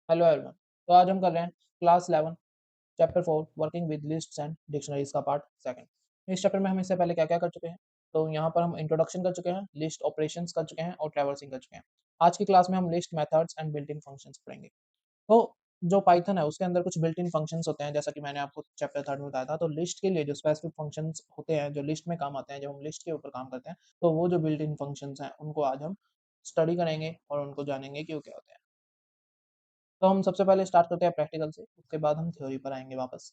Hello everyone. तो आज हम कर रहे हैं class 11 chapter 4 working with lists and dictionaries का पार्ट सेकंड। इस चैप्टर में हम इससे पहले क्या-क्या कर चुके हैं, तो यहाँ पर हम इंट्रोडक्शन कर चुके हैं, लिस्ट ऑपरेशंस कर चुके हैं और ट्रैवर्सिंग कर चुके हैं। आज की क्लास में हम list methods and built in functions पढ़ेंगे। तो जो पाइथन है उसके अंदर कुछ बिल्ट इन फंक्शंस होते हैं, जैसा कि मैंने आपको चैप्टर 3 में बताया था। तो लिस्ट के लिए जो स्पेसिफिक फंक्शंस होते हैं, जो लिस्ट में काम आते हैं, जब हम लिस्ट के ऊपर काम करते हैं, तो वो जो बिल्ट इन फंक्शंस हैं उनको आज हम स्टडी करेंगे और उनको जानेंगे कि वो क्या होते हैं। तो हम सबसे पहले स्टार्ट करते हैं प्रैक्टिकल से, उसके बाद हम थ्योरी पर आएँगे वापस।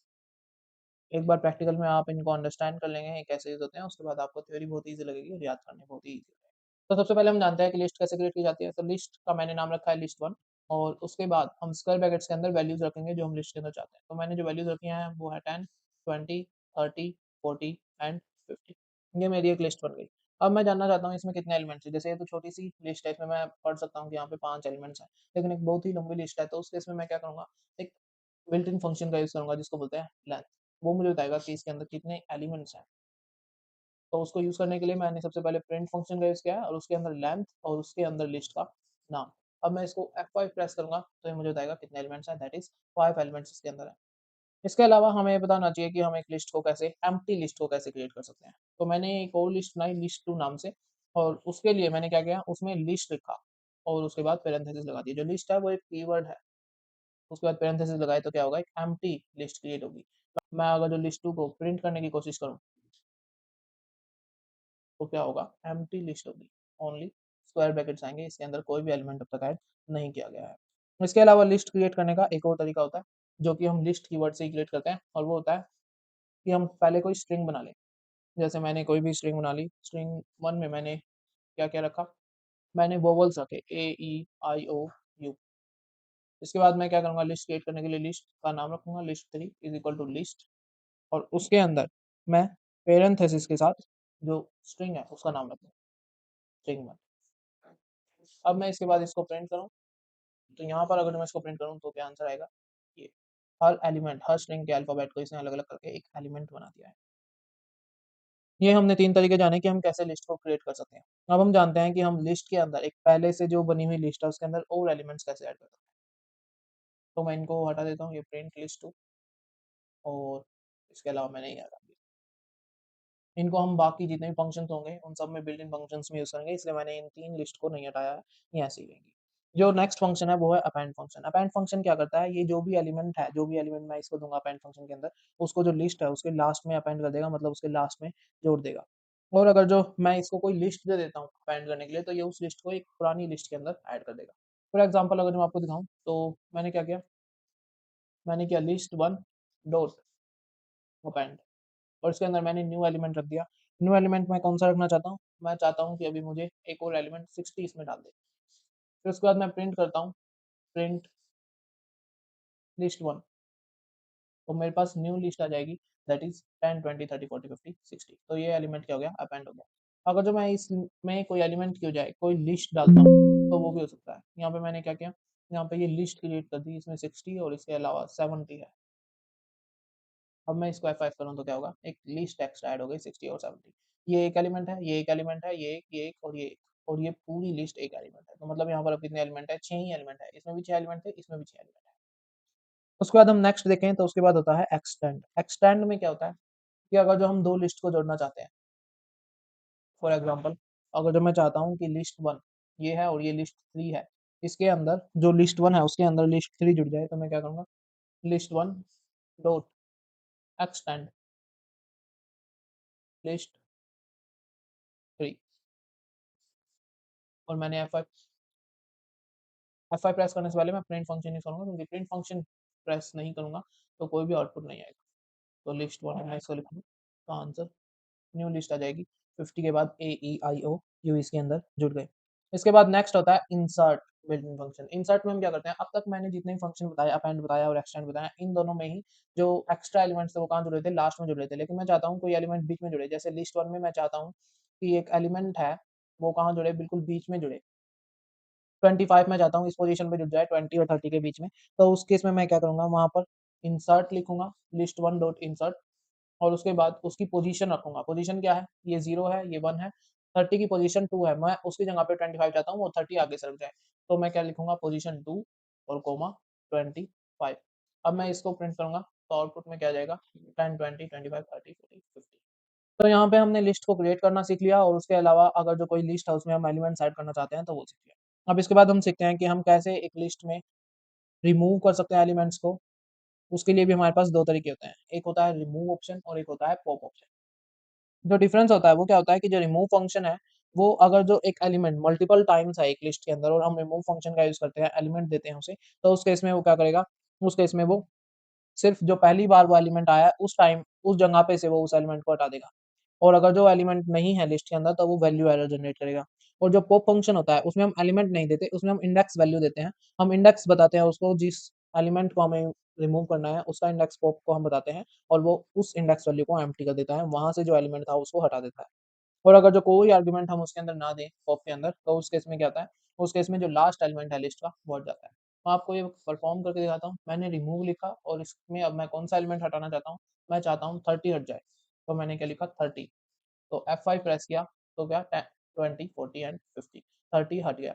एक बार प्रैक्टिकल में आप इनको अंडरस्टैंड कर लेंगे, ये कैसे यूज़ होते हैं, उसके बाद आपको थ्योरी बहुत ईज़ी लगेगी और याद करने बहुत ही ईज़ी लगेगा। तो सबसे पहले हम जानते हैं कि लिस्ट कैसे क्रिएट की जाती है। तो लिस्ट का मैंने नाम रखा है लिस्ट 1 और उसके बाद हम स्क्वायर ब्रैकेट्स के अंदर वैल्यूज़ रखेंगे जो हम लिस्ट के अंदर चाहते हैं। तो मैंने जो वैल्यूज़ रखी हैं वो है 10, 20, 30, 40 एंड 50। ये मेरी एक लिस्ट बन गई। अब मैं जानना चाहता हूँ इसमें कितने एलिमेंट्स हैं। जैसे ये तो छोटी-सी लिस्ट है, इसमें मैं पढ़ सकता हूँ कि यहाँ पे 5 एलिमेंट्स हैं। लेकिन एक बहुत ही लंबी लिस्ट है, तो उस केस में मैं क्या करूँगा, एक बिल्ट इन फंक्शन का यूज़ करूँगा जिसको बोलते हैं लेंथ। वो मुझे बताएगा कि इसके अंदर कितने एलिमेंट्स हैं। तो उसको यूज़ करने के लिए मैंने सबसे पहले प्रिंट फंक्शन का यूज़ किया है और उसके अंदर लेंथ और उसके अंदर लिस्ट का नाम। अब मैं इसको F5 प्रेस करूँगा तो ये मुझे बताएगा कितने एलिमेंट्स हैं, दैट इज़ 5 एलिमेंट्स इसके अंदर हैं। इसके अलावा हमें ये पता होना चाहिए कि हम एक लिस्ट को कैसे एम्प्टी लिस्ट को कैसे क्रिएट कर सकते हैं। तो मैंने एक और लिस्ट बनाई लिस्ट 2 नाम से और उसके लिए मैंने क्या किया, उसमें लिस्ट लिखा और उसके बाद पैरेंथेसिस लगा दिया। जो लिस्ट है वो एक कीवर्ड है, उसके बाद पैरेंथेसिस लगाए तो क्या होगा, एक एम्प्टी लिस्ट क्रिएट होगी। मैं अगर जो लिस्ट 2 को प्रिंट करने की कोशिश करूँ तो क्या होगा, एम्प्टी लिस्ट होगी। ओनली स्क्वायर ब्रैकेट्स आएँगे, इसके अंदर कोई भी एलिमेंट अब तक ऐड नहीं किया गया है। इसके अलावा लिस्ट क्रिएट करने का एक और तरीका होता है, जो कि हम लिस्ट कीवर्ड से ही क्रिएट करते हैं और वो होता है कि हम पहले कोई स्ट्रिंग बना लें। जैसे मैंने कोई भी स्ट्रिंग बना ली, स्ट्रिंग 1 में मैंने क्या-क्या रखा, मैंने वोवेल्स रखे ए, ई, आई, ओ, यू। इसके बाद मैं क्या करूँगा, लिस्ट क्रिएट करने के लिए लिस्ट का नाम रखूँगा list 3 is equal to list और उसके अंदर मैं पैरेंथेसिस के साथ जो स्ट्रिंग है उसका नाम रखूँगा, स्ट्रिंग 1। अब मैं इसके बाद इसको प्रिंट करूँ, तो यहाँ पर अगर मैं इसको प्रिंट करूँ तो क्या आंसर आएगा, ये हर एलिमेंट, हर स्ट्रिंग के अल्फ़ाबेट को इसने अलग-अलग करके एक एलिमेंट बना दिया है। ये हमने 3 तरीके जाने कि हम कैसे लिस्ट को क्रिएट कर सकते हैं। अब हम जानते हैं कि हम लिस्ट के अंदर एक पहले से जो बनी हुई लिस्ट है उसके अंदर और एलिमेंट्स कैसे ऐड कर सकते हैं। तो मैं इनको हटा देता हूँ, ये प्रिंट लिस्ट 2 और इसके अलावा मैंने ये हटा दिया। इनको हम बाकी जितने भी फंक्शंस होंगे उन सब में बिल्ट इन फंक्शंस में यूज़ करेंगे, इसलिए मैंने इन 3 लिस्ट को नहीं हटाया है, ये ऐसे ही रहेंगी। जो नेक्स्ट फंक्शन है वो है अपेंड फंक्शन। अपेंड फंक्शन क्या करता है, ये जो भी एलिमेंट है, जो भी एलिमेंट मैं इसको दूँगा अपेंड फंक्शन के अंदर, उसको जो लिस्ट है उसके लास्ट में अपेंड कर देगा, मतलब उसके लास्ट में जोड़ देगा। और अगर जो मैं इसको कोई लिस्ट दे देता हूँ अपेंड करने के लिए, तो ये उस लिस्ट को एक पुरानी लिस्ट के अंदर ऐड कर देगा। फॉर एग्ज़ाम्पल अगर मैं आपको दिखाऊँ, तो मैंने क्या किया, मैंने किया लिस्ट 1 डॉट अपेंड और इसके अंदर मैंने न्यू एलिमेंट रख दिया। न्यू एलिमेंट मैं कौन-सा रखना चाहता हूँ? मैं चाहता हूँ कि अभी मुझे एक और एलिमेंट 60 इसमें डाल दे। फिर उसके बाद मैं प्रिंट करता हूँ, प्रिंट लिस्ट 1 तो मेरे पास न्यू लिस्ट आ जाएगी, दैट इज़ 10, 20, 30, 40, 50, 60। तो ये एलिमेंट क्या हो गया? अपेंड हो गया। अगर जो मैं इसमें कोई एलिमेंट की बजाय कोई लिस्ट डालता हूँ, तो वो भी हो सकता है। यहाँ पे मैंने क्या किया? यहाँ पे ये लिस्ट क्रिएट कर दी, इसमें 60 और इसके अलावा 70 है। अब मैं इसको F5 करूँ तो क्या होगा? एक लिस्ट टेक्स्ट ऐड हो गई 60 और 70। ये एक एलिमेंट है, ये एक एलिमेंट है, ये एक और ये एक और ये पूरी लिस्ट एक एलिमेंट है। तो मतलब यहाँ पर अब कितने एलिमेंट है? 6 ही एलिमेंट है। इसमें भी 6 एलिमेंट थे, इसमें भी 6 एलिमेंट है। उसके बाद हम नेक्स्ट देखें तो उसके बाद होता है एक्सटेंड। एक्सटेंड में क्या होता है कि अगर जो हम 2 लिस्ट को जोड़ना चाहते हैं, फॉर एग्ज़ाम्पल अगर जो मैं चाहता हूँ कि लिस्ट 1 ये है और ये लिस्ट 3 है, इसके अंदर जो लिस्ट 1 है उसके अंदर लिस्ट 3 जुड़ जाए, तो मैं क्या करूँगा? लिस्ट 1 डॉट एक्सटेंड लिस्ट 3 और मैंने F5 प्रेस करने से पहले मैं प्रिंट फंक्शन यूज़ करूँगा, क्योंकि प्रिंट फंक्शन प्रेस नहीं करूँगा तो कोई भी आउटपुट नहीं आएगा। तो लिस्ट 1 मैं इसको लिखूँगा, तो आंसर न्यू लिस्ट आ जाएगी। 50 के बाद ए, ई, आई, ओ, यू इसके अंदर जुड़ गए। इसके बाद नेक्स्ट होता है insert built in function. Insert में हम क्या करते हैं, अब तक मैंने जितने भी फंक्शन बताए, अपेंड बताया और एक्सटेंड बताया, इन दोनों में ही जो एक्स्ट्रा एलिमेंट्स थे वो कहाँ जुड़े थे? लास्ट में जुड़े थे। लेकिन मैं चाहता हूँ कोई एलिमेंट बीच में जुड़े। जैसे लिस्ट 1 में मैं चाहता हूँ कि एक एलिमेंट है, वो कहाँ जुड़े? बिल्कुल बीच में जुड़े। 25 मैं चाहता हूँ इस पोज़ीशन पे जुड़ जाए 20 और 30 के बीच में, तो उस केस में मैं क्या करूँगा, वहाँ पर इंसर्ट लिखूँगा, लिस्ट 1 डॉट इंसर्ट और उसके बाद उसकी पोज़ीशन रखूँगा। पोज़ीशन क्या है? ये 0 है, ये 1 है, 30 की पोज़ीशन 2 है, मैं उसकी जगह पे 25 चाहता हूँ, वो 30 आगे सरक जाए। तो मैं क्या लिखूँगा, पोज़ीशन 2 और कोमा 25। अब मैं इसको प्रिंट करूँगा तो आउटपुट में क्या आ जाएगा 10, 20, 25, 30, 40, 50। तो यहाँ पे हमने लिस्ट को क्रिएट करना सीख लिया और उसके अलावा अगर जो कोई लिस्ट है उसमें हम एलिमेंट्स ऐड करना चाहते हैं तो वो सीख लिया। अब इसके बाद हम सीखते हैं कि हम कैसे एक लिस्ट में रिमूव कर सकते हैं एलिमेंट्स को। उसके लिए भी हमारे पास 2 तरीके होते हैं। एक होता है रिमूव ऑप्शन और एक होता है पॉप ऑप्शन। जो डिफरेंस होता है वो क्या होता है कि जो रिमूव फंक्शन है, वो अगर जो एक एलिमेंट मल्टीपल टाइम्स है एक लिस्ट के अंदर और हम रिमूव फंक्शन का यूज़ करते हैं, एलिमेंट देते हैं उसे, तो उस केस में वो क्या करेगा, उस केस में वो सिर्फ़ जो पहली बार वो एलिमेंट आया है, उस टाइम, उस जगह पे से वो उस एलिमेंट को हटा देगा। और अगर जो एलिमेंट नहीं है लिस्ट के अंदर तो वो वैल्यू एरर जनरेट करेगा। और जो पॉप फंक्शन होता है उसमें हम एलिमेंट नहीं देते, उसमें हम इंडेक्स वैल्यू देते हैं। हम इंडेक्स बताते हैं उसको जिस एलिमेंट को हमें रिमूव करना है उसका इंडेक्स पॉप को हम बताते हैं और वो उस इंडेक्स वैल्यू को एम्प्टी कर देता है, वहाँ से जो एलिमेंट था उसको हटा देता है। और अगर जो कोई आर्गुमेंट हम उसके अंदर ना दें पॉप के अंदर, तो उस केस में क्या होता है, उस केस में जो लास्ट एलिमेंट है लिस्ट का वो हट जाता है। मैं आपको ये परफ़ॉर्म करके दिखाता हूँ। मैंने रिमूव लिखा और इसमें अब मैं कौन-सा एलिमेंट हटाना चाहता हूँ, मैं चाहता हूँ 30 हट जाए। तो मैंने क्या लिखा 30, तो F5 प्रेस किया तो क्या 10, 20, 40 एंड 50, 30 हट गया।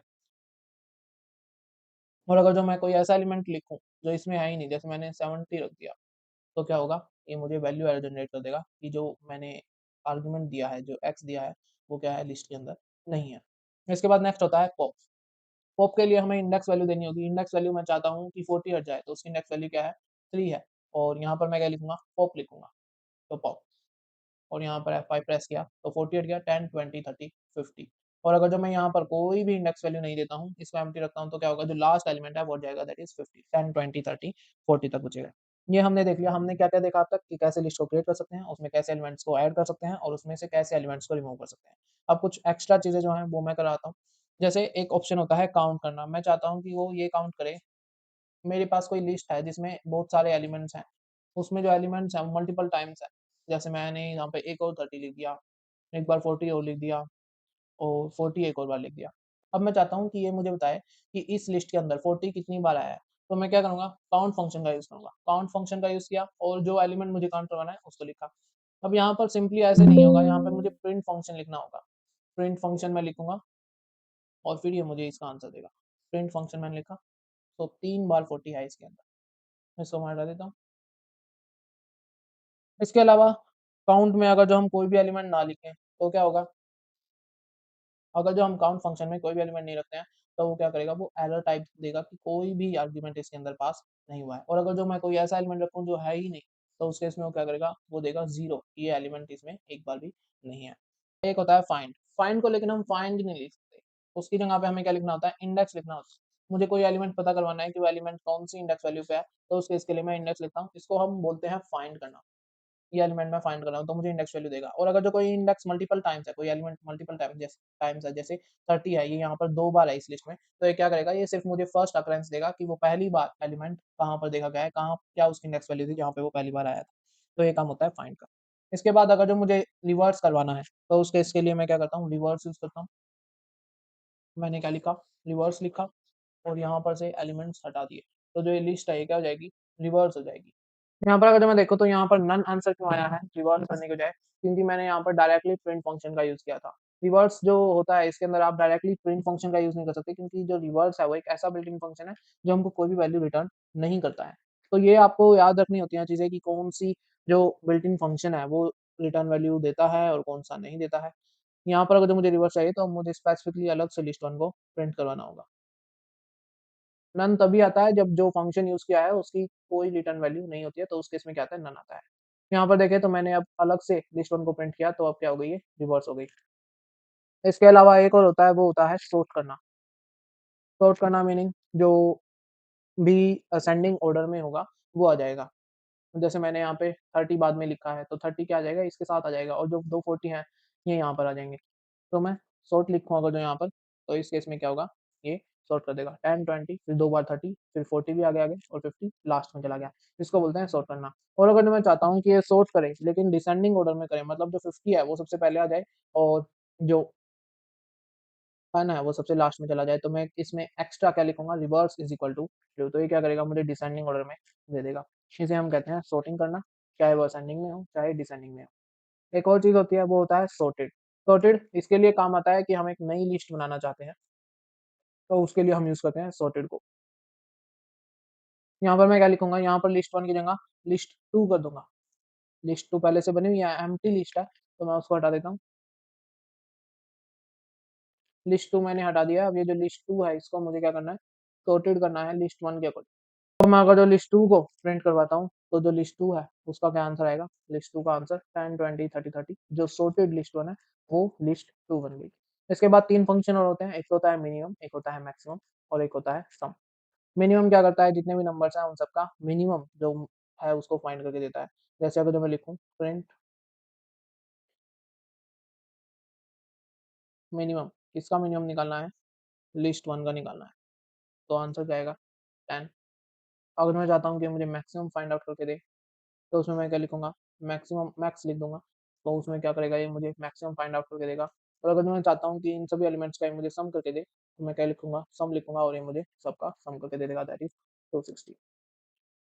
और अगर जो मैं कोई ऐसा एलिमेंट लिखूँ जो इसमें है ही नहीं, जैसे मैंने 70 रख दिया, तो क्या होगा, ये मुझे वैल्यू एरर जनरेट कर देगा कि जो मैंने आर्गुमेंट दिया है, जो एक्स दिया है, वो क्या है लिस्ट के अंदर नहीं है। इसके बाद नेक्स्ट होता है पॉप। पॉप के लिए हमें इंडेक्स वैल्यू देनी होगी। इंडेक्स वैल्यू मैं चाहता हूँ कि 40 हट जाए, तो उसकी इंडेक्स वैल्यू क्या है 3 है और यहाँ पर मैं क्या लिखूँगा पॉप लिखूँगा, तो पॉप। और यहाँ पर F5 प्रेस किया तो 40 हट गया, 10, 20, 30, 50। और अगर जो मैं यहाँ पर कोई भी इंडेक्स वैल्यू नहीं देता हूँ, इसको एम्प्टी रखता हूँ, तो क्या होगा, जो लास्ट एलिमेंट है वो हट जाएगा, दैट इज़ 50, 10, 20, 30, 40 तक बचेगा। ये हमने देख लिया, हमने क्या-क्या देखा अब तक कि कैसे लिस्ट को क्रिएट कर सकते हैं, उसमें कैसे एलिमेंट्स को ऐड कर सकते हैं और उसमें से कैसे एलिमेंट्स को रिमूव कर सकते हैं। अब कुछ एक्स्ट्रा चीज़ें जो हैं वो मैं कराता हूँ। जैसे एक ऑप्शन होता है काउंट करना, मैं चाहता हूँ कि वो ये काउंट करे, मेरे पास कोई लिस्ट है जिसमें बहुत सारे एलिमेंट्स हैं, उसमें जो एलिमेंट्स हैं वो मल्टीपल टाइम्स हैं। जैसे मैंने यहाँ पे एक और 30 लिख दिया, एक बार 40 और लिख दिया और 40 एक और बार लिख दिया। अब मैं चाहता हूँ कि ये मुझे बताए कि इस लिस्ट के अंदर 40 कितनी बार आया है, तो मैं क्या करूँगा काउंट फंक्शन का यूज़ करूँगा। काउंट फंक्शन का यूज़ किया और जो एलिमेंट मुझे काउंट करवाना है उसको लिखा। अब यहाँ पर सिंपली ऐसे नहीं होगा, यहाँ पे मुझे प्रिंट फंक्शन लिखना होगा। प्रिंट फंक्शन मैं लिखूँगा और फिर ये मुझे इसका आंसर देगा। प्रिंट फंक्शन मैंने लिखा, तो 3 बार 40 है इसके अंदर। मैं इसको मैं हटा देता हूँ। इसके अलावा काउंट में अगर जो हम कोई भी एलिमेंट ना लिखें, तो क्या होगा, अगर जो हम काउंट फंक्शन में कोई भी एलिमेंट नहीं रखते हैं, तो वो क्या करेगा, वो एरर टाइप देगा कि कोई भी आर्गुमेंट इसके अंदर पास नहीं हुआ है। और अगर जो मैं कोई ऐसा एलिमेंट रखूँ जो है ही नहीं, तो उस केस में वो क्या करेगा, वो देगा 0, ये एलिमेंट इसमें एक बार भी नहीं है। एक होता है फाइंड, फाइंड को लेकिन हम फाइंड नहीं लिख सकते, उसकी जगह पे हमें क्या लिखना होता है, इंडेक्स लिखना होता है। मुझे कोई एलिमेंट पता करवाना है कि वो एलिमेंट कौन-सी इंडेक्स वैल्यू पे है, तो उस केस के लिए मैं इंडेक्स लिखता हूँ। इसको हम बोलते हैं फाइंड करना। ये एलिमेंट मैं फाइंड कर रहा हूँ, तो मुझे इंडेक्स वैल्यू देगा। और अगर जो कोई इंडेक्स मल्टीपल टाइम्स है, कोई एलिमेंट मल्टीपल टाइम्स है, जैसे 30 है, ये यहाँ पर 2 बार है इस लिस्ट में, तो ये क्या करेगा, ये सिर्फ़ मुझे फर्स्ट अकरेंस देगा कि वो पहली बार एलिमेंट कहाँ पर देखा गया है, कहाँ क्या उसकी इंडेक्स वैल्यू थी जहाँ पे वो पहली बार आया था। तो ये काम होता है फाइंड का। इसके बाद अगर जो मुझे रिवर्स करवाना है, तो उस केस के लिए मैं क्या करता हूँ, रिवर्स यूज़ करता हूँ। मैंने क्या लिखा, रिवर्स लिखा और यहाँ पर से एलिमेंट्स हटा दिए। तो जो ये लिस्ट है ये क्या हो जाएगी, रिवर्स हो जाएगी। यहाँ पर अगर मैं देखूँ तो यहाँ पर नन आंसर क्यों आया है रिवर्स करने के बजाय? क्योंकि मैंने यहाँ पर डायरेक्टली प्रिंट फंक्शन का यूज़ किया था। रिवर्स जो होता है इसके अंदर आप डायरेक्टली प्रिंट फंक्शन का यूज़ नहीं कर सकते, क्योंकि जो रिवर्स है वो एक ऐसा बिल्ट इन फंक्शन है जो हमको कोई भी वैल्यू रिटर्न नहीं करता है। तो ये आपको याद रखनी होती हैं चीज़ें कि कौन-सी जो बिल्ट इन फंक्शन है वो रिटर्न वैल्यू देता है और कौन-सा नहीं देता है। यहाँ पर अगर मुझे रिवर्स चाहिए तो मुझे स्पेसिफिकली अलग से लिस्ट वन को प्रिंट करवाना होगा। नन तभी आता है जब जो फंक्शन यूज़ किया है उसकी कोई रिटर्न वैल्यू नहीं होती है, तो उस केस में क्या आता है, नन आता है। यहाँ पर देखें तो मैंने अब अलग से लिस्ट वन को प्रिंट किया तो अब क्या हो गई है, रिवर्स हो गई। इसके अलावा एक और होता है, वो होता है सॉर्ट करना। सॉर्ट करना मीनिंग जो भी असेंडिंग ऑर्डर में होगा वो आ जाएगा। जैसे मैंने यहाँ पे 30 बाद में लिखा है, तो 30 क्या आ जाएगा, इसके साथ आ जाएगा और जो 2 40 हैं, ये यहाँ पर आ जाएँगे। तो मैं सॉर्ट लिखूँ अगर जो यहाँ पर, तो इस केस में क्या होगा, ये सॉर्ट कर देगा। 10, 20 फिर 2 बार 30 फिर 40 भी आ गया आगे और 50 लास्ट में चला गया। इसको बोलते हैं सॉर्ट करना। और अगर मैं चाहता हूँ कि ये सॉर्ट करे लेकिन डिसेंडिंग ऑर्डर में करे, मतलब जो 50 है वो सबसे पहले आ जाए और जो 10 है वो सबसे लास्ट में चला जाए, तो मैं इसमें एक्स्ट्रा क्या लिखूँगा, reverse is equal to true, तो ये क्या करेगा, मुझे डिसेंडिंग ऑर्डर में दे देगा। इसे हम कहते हैं सॉर्टिंग करना, चाहे वो असेंडिंग में हो, चाहे डिसेंडिंग में हो। एक और चीज़ होती है वो होता है सॉर्टेड। सॉर्टेड इसके लिए काम आता है कि हम एक नई लिस्ट बनाना चाहते हैं, तो उसके लिए हम यूज़ करते हैं सॉर्टेड को। यहाँ पर मैं क्या लिखूंगा, यहाँ पर लिस्ट वन की जगह लिस्ट टू कर दूंगा। लिस्ट टू पहले से बनी हुई है, एम्प्टी लिस्ट है, तो मैं उसको हटा देता हूँ। लिस्ट टू मैंने हटा दिया। अब ये जो लिस्ट टू है इसको मुझे क्या करना है, सॉर्टेड करना है लिस्ट वन के अकॉर्डिंग। तो मैं अगर जो लिस्ट टू को प्रिंट करवाता हूँ तो जो लिस्ट टू है उसका क्या आंसर आएगा, लिस्ट टू का आंसर 10 20 30 30। जो सॉर्टेड लिस्ट वन है वो लिस्ट टू बन गई। इसके बाद तीन फंक्शन और होते हैं, एक होता है मिनिमम, एक होता है मैक्सिमम और एक होता है सम। मिनिमम क्या करता है, जितने भी नंबर्स हैं उन सबका मिनिमम जो है उसको फाइंड करके देता है। जैसे अगर जो मैं लिखूँ प्रिंट मिनिमम, किसका मिनिमम निकालना है, लिस्ट वन का निकालना है, तो आंसर क्या आएगा 10। अगर मैं चाहता हूँ कि मुझे मैक्सिमम फाइंड आउट करके दे, तो उसमें मैं क्या लिखूंगा, मैक्सिमम मैक्स लिख दूंगा। तो उसमें क्या करेगा, ये मुझे मैक्सिमम फाइंड आउट करके देगा। और अगर मैं चाहता हूँ कि इन सभी एलिमेंट्स का ये मुझे सम करके दे, तो मैं क्या लिखूंगा, सम लिखूंगा और ये मुझे सबका सम करके दे देगा, दैट इज 260।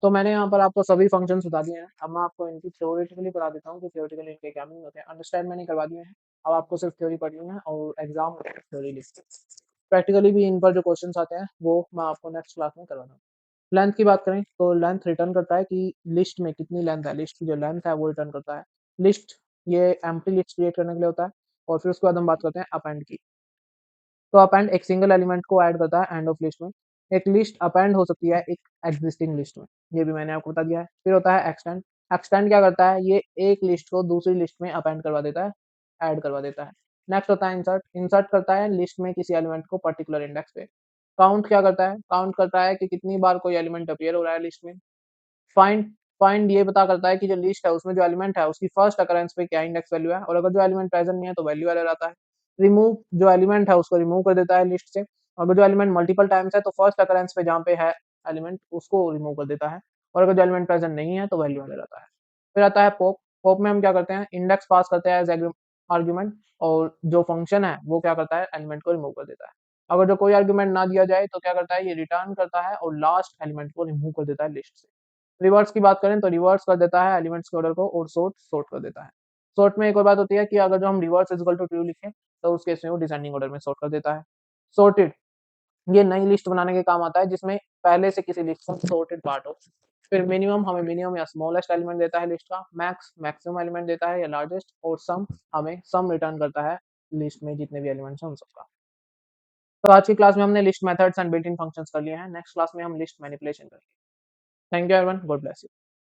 तो मैंने यहाँ पर आपको सभी फंक्शंस बता दिए हैं। अब मैं आपको इनकी थ्योरेटिकली पढ़ा देता हूँ कि थ्योरेटिकली इनके क्या मीनिंग होते हैं। अंडरस्टैंड मैंने करवा दिए हैं, अब आपको सिर्फ थ्योरी पढ़नी है और एग्जाम थ्योरी लिस्ट। प्रैक्टिकली भी इन पर जो क्वेश्चंस आते हैं वो मैं आपको नेक्स्ट क्लास में करवाना। लेंथ की बात करें तो लेंथ रिटर्न करता है कि लिस्ट में कितनी लेंथ है, लिस्ट की जो लेंथ है वो रिटर्न करता है। लिस्ट ये एम्प्टी लिस्ट क्रिएट करने के लिए होता है। और फिर उसके बाद हम बात करते हैं अपेंड की। तो अपेंड एक सिंगल एलिमेंट को ऐड करता है एंड ऑफ लिस्ट में। एक लिस्ट अपेंड हो सकती है एक एग्जिस्टिंग लिस्ट में, ये भी मैंने आपको बता दिया है। फिर होता है एक्सटेंड। एक्सटेंड क्या करता है, ये एक लिस्ट को दूसरी लिस्ट में अपेंड करवा देता है, ऐड करवा देता है। नेक्स्ट होता है इंसर्ट। इंसर्ट करता है लिस्ट में किसी एलिमेंट को पर्टिकुलर इंडेक्स पे। काउंट क्या करता है, काउंट करता है कि कितनी बार कोई एलिमेंट अपीयर हो रहा है लिस्ट में। फाइंड फाइंड ये पता करता है कि जो लिस्ट है उसमें जो एलिमेंट है उसकी फर्स्ट अकरेंस पे क्या इंडेक्स वैल्यू है, और अगर जो एलिमेंट प्रेजेंट नहीं है तो वैल्यू एरर आता है। रिमूव, जो एलिमेंट है उसको रिमूव कर देता है लिस्ट से। अगर जो एलिमेंट मल्टीपल टाइम्स है तो फर्स्ट अकरेंस पे जहाँ पे है एलिमेंट उसको रिमूव कर देता है, और अगर जो एलिमेंट प्रेजेंट नहीं है तो वैल्यू एरर आता है। फिर आता है पॉप। पॉप में हम क्या करते हैं, इंडेक्स पास करते हैं एज आर्ग्यूमेंट, और जो फंक्शन है वो क्या करता है, एलिमेंट को रिमूव कर देता है। अगर जो कोई आर्ग्यूमेंट ना दिया जाए तो क्या करता है, ये रिटर्न करता है और लास्ट एलिमेंट को रिमूव कर देता है लिस्ट से। रिवर्स की बात करें तो रिवर्स कर देता है एलिमेंट्स के ऑर्डर को, और सॉर्ट सॉर्ट कर देता है। सॉर्ट में एक और बात होती है कि अगर जो हम reverse is equal to true लिखें तो उस केस में वो डिसेंडिंग ऑर्डर में सॉर्ट कर देता है। सॉर्टेड ये नई लिस्ट बनाने के काम आता है जिसमें पहले से किसी लिस्ट का सॉर्टेड पार्ट हो। फिर मिनिमम हमें मिनिमम या स्मॉलेस्ट एलिमेंट देता है लिस्ट का, मैक्स मैक्सिमम एलिमेंट देता है या लार्जेस्ट, और सम हमें सम रिटर्न करता है लिस्ट में जितने भी एलिमेंट्स हैं उन सबका। तो आज की क्लास में हमने list methods and built in functions कर लिए हैं। नेक्स्ट क्लास में हम लिस्ट मैनिपुलेशन करेंगे। Thank you everyone, God bless you.